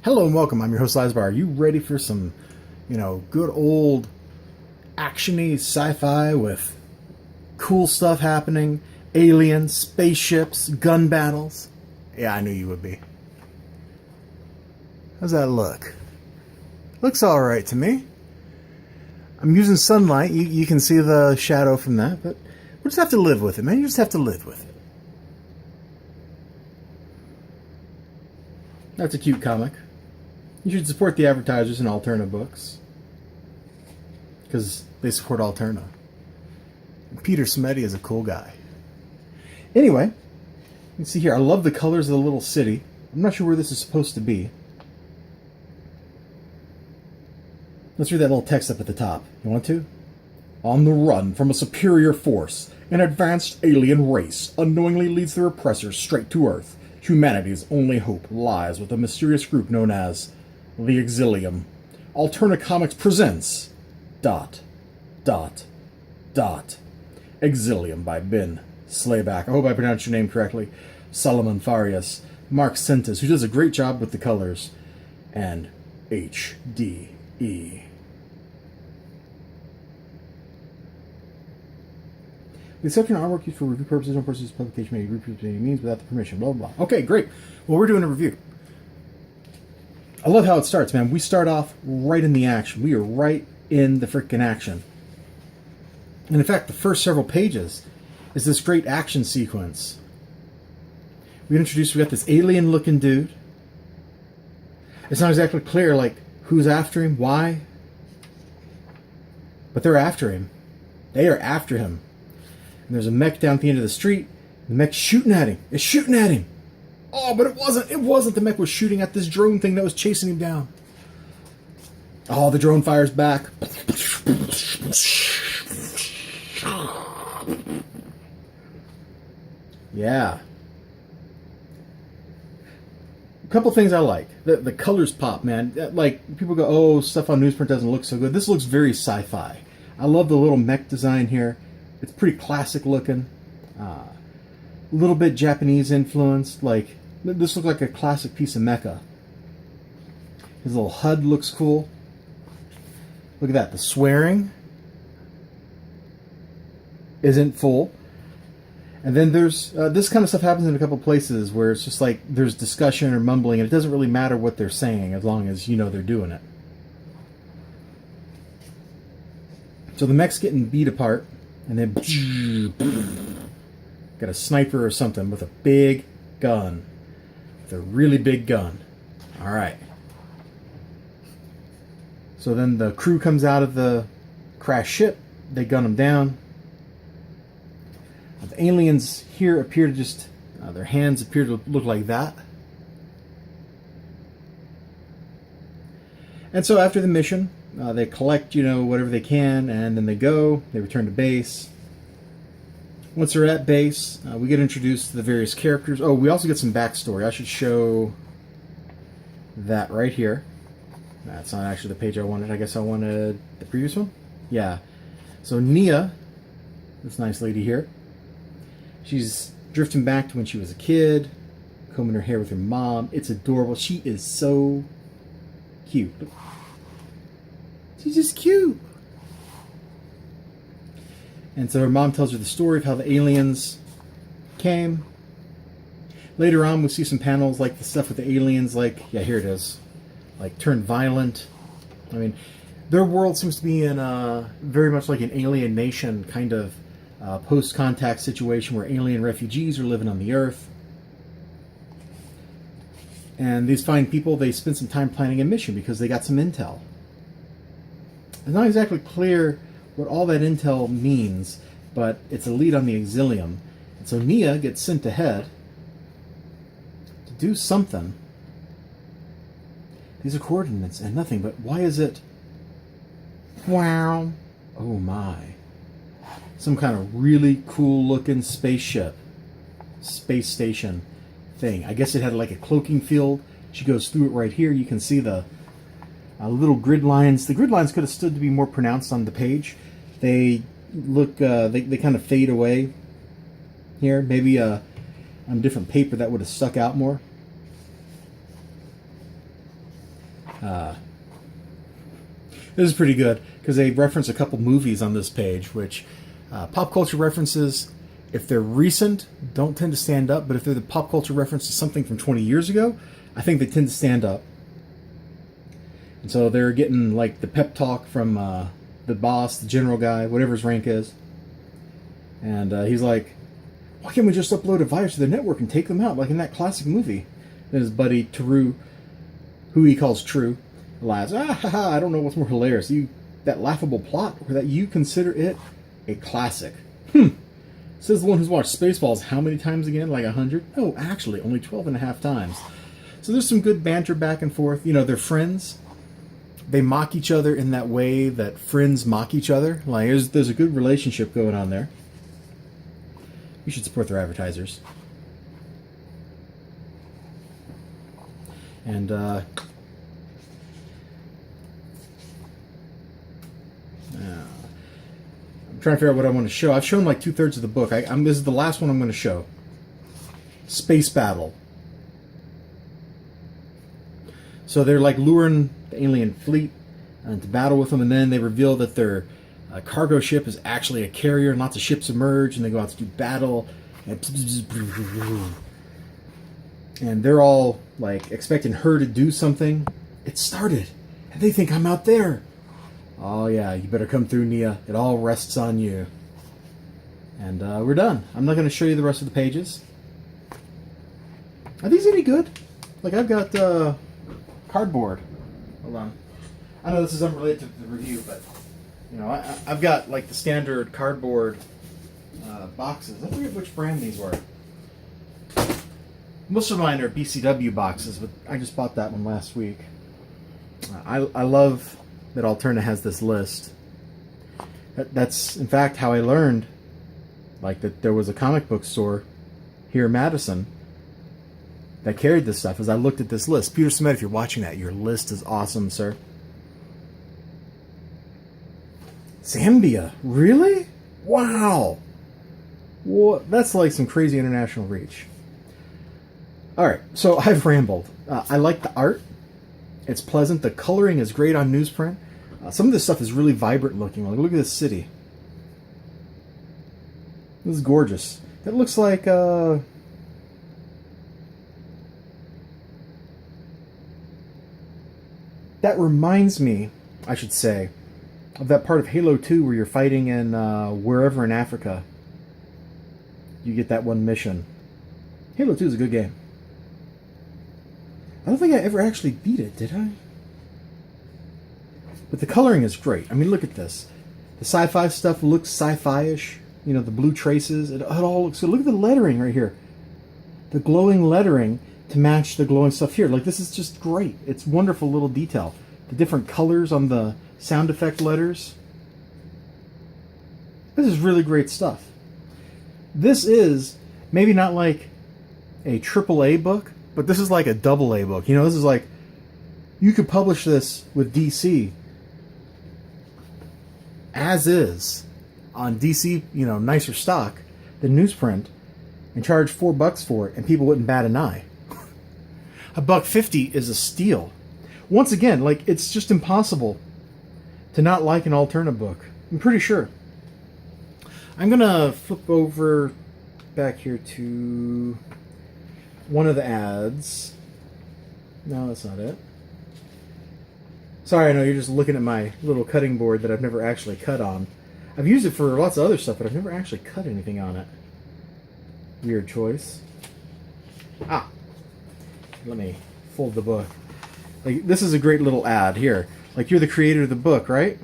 Hello and welcome. I'm your host, Elizibar. Are you ready for some, good old action-y sci-fi with cool stuff happening? Aliens, spaceships, gun battles? Yeah, I knew you would be. How's that look? Looks alright to me. I'm using sunlight. You can see the shadow from that, but we'll just have to live with it, man. You just have to live with it. That's a cute comic. You should support the advertisers in Alterna books, because they support Alterna. Peter Smeddy is a cool guy. Anyway, you can see here, I love the colors of the little city. I'm not sure where this is supposed to be. Let's read that little text up at the top. You want to? On the run from a superior force, an advanced alien race unknowingly leads their oppressors straight to Earth. Humanity's only hope lies with a mysterious group known as the Exilium. Alterna Comics presents... Exilium by Ben Slayback. I hope I pronounced your name correctly. Solomon Farias. Mark Sentis, who does a great job with the colors. And HDE. The exception artwork used for review purposes, no purposes, publication may be reproduced by any means without the permission, blah, blah, blah. Okay, great. Well, we're doing a review. I love how it starts, man. We start off right in the action. We are right in the frickin' action. And in fact, the first several pages is this great action sequence. We got this alien-looking dude. It's not exactly clear, like, who's after him, why. But they're after him. They are after him. And there's a mech down at the end of the street. The mech's shooting at him. It's shooting at him. Oh, but it wasn't. It wasn't. The mech was shooting at this drone thing that was chasing him down. Oh, the drone fires back. Yeah. A couple things I like. The colors pop, man. Like, people go, oh, stuff on newsprint doesn't look so good. This looks very sci-fi. I love the little mech design here. It's pretty classic looking. A little bit Japanese influenced. Like, this looks like a classic piece of mecha. His little HUD looks cool. Look at that. The swearing isn't full. And then there's this kind of stuff happens in a couple places where it's just like there's discussion or mumbling, and it doesn't really matter what they're saying as long as you know they're doing it. So the mech's getting beat apart, and then got a sniper or something with a big gun. With a really big gun. Alright. So then the crew comes out of the crashed ship. They gun them down. The aliens here appear to just... their hands appear to look like that. And so after the mission, they collect, whatever they can, and then they go. They return to base. Once they're at base, we get introduced to the various characters. Oh, we also get some backstory. I should show that right here. That's not actually the page I wanted. I guess I wanted the previous one? Yeah. So Nia, this nice lady here, she's drifting back to when she was a kid, combing her hair with her mom. It's adorable. She is so cute. She's just cute. And so her mom tells her the story of how the aliens came. Later on, we see some panels like the stuff with the aliens, like, yeah, here it is, like turned violent. I mean, their world seems to be in very much like an alien nation kind of post-contact situation where alien refugees are living on the Earth. And these fine people, they spend some time planning a mission because they got some intel. It's not exactly clear what all that intel means, but it's a lead on the Exilium. And so Nia gets sent ahead to do something. These are coordinates and nothing, but why is it... Wow. Oh my. Some kind of really cool looking spaceship. Space station thing. I guess it had like a cloaking field. She goes through it right here. You can see the little grid lines. The grid lines could have stood to be more pronounced on the page. They look, they kind of fade away here. Maybe on different paper that would have stuck out more. This is pretty good because they reference a couple movies on this page, which pop culture references, if they're recent, don't tend to stand up. But if they're the pop culture reference to something from 20 years ago, I think they tend to stand up. And so they're getting like the pep talk from the boss, the general guy, whatever his rank is. And he's like, why can't we just upload a virus to the network and take them out like in that classic movie? And his buddy Taru, who he calls True, laughs. I don't know what's more hilarious. That laughable plot, or that you consider it a classic. Says the one who's watched Spaceballs how many times again? Like 100? No, actually, only 12.5 times. So there's some good banter back and forth. You know, they're friends. They mock each other in that way that friends mock each other. Like, there's a good relationship going on there. You should support their advertisers. And, I'm trying to figure out what I want to show. I've shown like 2/3 of the book. This is the last one I'm going to show. Space Battle. So they're like luring the alien fleet to battle with them, and then they reveal that their cargo ship is actually a carrier, and lots of ships emerge, and they go out to do battle. And they're all like expecting her to do something. It started, and they think I'm out there. Oh yeah, you better come through, Nia. It all rests on you. And we're done. I'm not going to show you the rest of the pages. Are these any good? Like, I've got cardboard. Hold on. I know this is unrelated to the review, but you know, I've got like the standard cardboard boxes. I forget which brand these were. Most of mine are BCW boxes, but I just bought that one last week. I love that Alterna has this list. That's in fact how I learned like that there was a comic book store here in Madison that carried this stuff, as I looked at this list. Peter Smet, if you're watching that, your list is awesome, sir. Zambia? Really? Wow. What? That's like some crazy international reach. Alright, so I've rambled. I like the art. It's pleasant. The coloring is great on newsprint. Some of this stuff is really vibrant looking. Like, look at this city. This is gorgeous. That looks like that reminds me, I should say, of that part of Halo 2 where you're fighting in wherever in Africa. You get that one mission. Halo 2 is a good game. I don't think I ever actually beat it, did I? But the coloring is great. I mean, look at this. The sci-fi stuff looks sci-fi-ish. You know, the blue traces. It all looks good. Look at the lettering right here. The glowing lettering to match the glowing stuff here. Like, this is just great. It's wonderful little detail. The different colors on the sound effect letters. This is really great stuff. This is maybe not like a AAA book, but this is like a AA book. You know, this is like, you could publish this with DC as is on DC, you know, nicer stock than newsprint, and charge $4 for it, and people wouldn't bat an eye. $1.50 is a steal. Once again, like, it's just impossible to not like an Alterna book. I'm pretty sure. I'm gonna flip over back here to one of the ads. No, that's not it. Sorry, I know you're just looking at my little cutting board that I've never actually cut on. I've used it for lots of other stuff, but I've never actually cut anything on it. Weird choice. Ah, let me fold the book. Like, this is a great little ad here. Like, you're the creator of the book, right?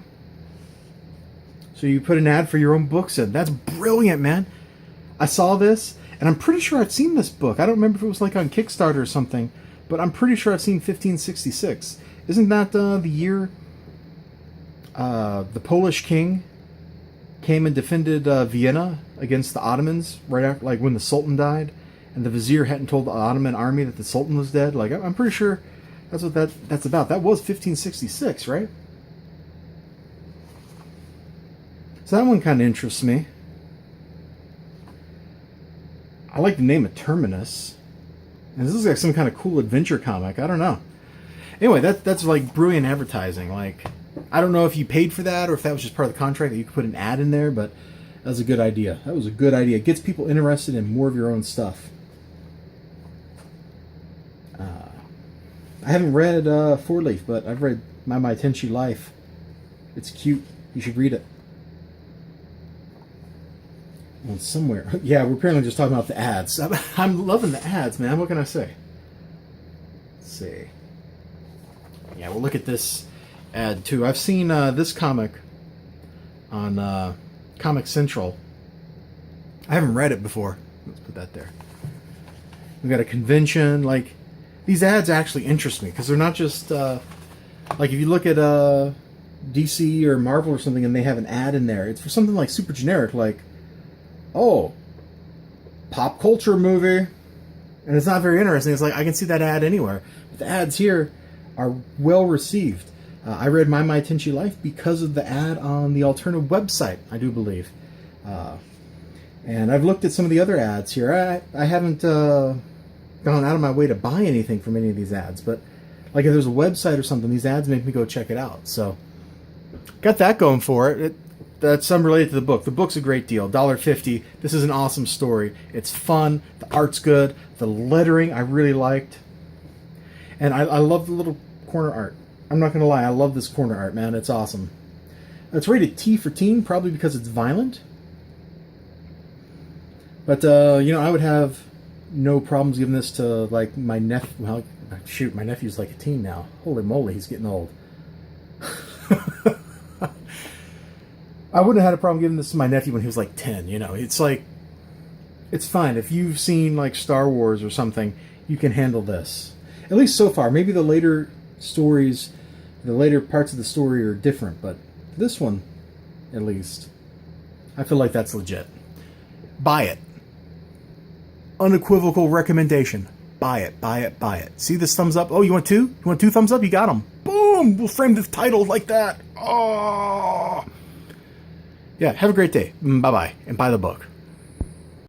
So you put an ad for your own books in. That's brilliant, man. I saw this, and I'm pretty sure I've seen this book. I don't remember if it was like on Kickstarter or something, but I'm pretty sure I've seen 1566. Isn't that the year the Polish king came and defended Vienna against the Ottomans right after, like when the Sultan died, and the vizier hadn't told the Ottoman army that the Sultan was dead? Like, I'm pretty sure that's what that's about. That was 1566, right? So that one kind of interests me. I like the name of Terminus. And this is like some kind of cool adventure comic. I don't know. Anyway, that's like brilliant advertising. Like, I don't know if you paid for that or if that was just part of the contract that you could put an ad in there, but that was a good idea. That was a good idea. It gets people interested in more of your own stuff. I haven't read Four Leaf, but I've read My Tenchi Life. It's cute. You should read it. Well, somewhere. Yeah, we're apparently just talking about the ads. I'm loving the ads, man. What can I say? Let's see. Yeah, we'll look at this ad, too. I've seen this comic on Comic Central. I haven't read it before. Let's put that there. We've got a convention. Like, these ads actually interest me because they're not just like if you look at DC or Marvel or something and they have an ad in there, it's for something like super generic, like, oh, pop culture movie, and it's not very interesting. It's like I can see that ad anywhere. But the ads here are well received. I read My Tenchi Life because of the ad on the alternative website, I do believe. And I've looked at some of the other ads here. I haven't gone out of my way to buy anything from any of these ads, but like if there's a website or something, these ads make me go check it out. So got that going for it. That's unrelated to the book. The book's a great deal. $1.50. This is an awesome story. It's fun. The art's good. The lettering I really liked. And I love the little corner art. I'm not going to lie. I love this corner art, man. It's awesome. It's rated T for teen, probably because it's violent. But, I would have no problems giving this to, like, my nephew. Well, shoot, my nephew's like a teen now. Holy moly, he's getting old. I wouldn't have had a problem giving this to my nephew when he was like 10, It's like, it's fine. If you've seen, like, Star Wars or something, you can handle this. At least so far. Maybe the later stories, the later parts of the story are different, but this one, at least, I feel like that's legit. Buy it. Unequivocal recommendation. Buy it, buy it, buy it. See this thumbs up? Oh, you want two? You want 2 thumbs up? You got them. Boom! We'll frame the title like that. Oh! Yeah, have a great day. Bye-bye. And buy the book.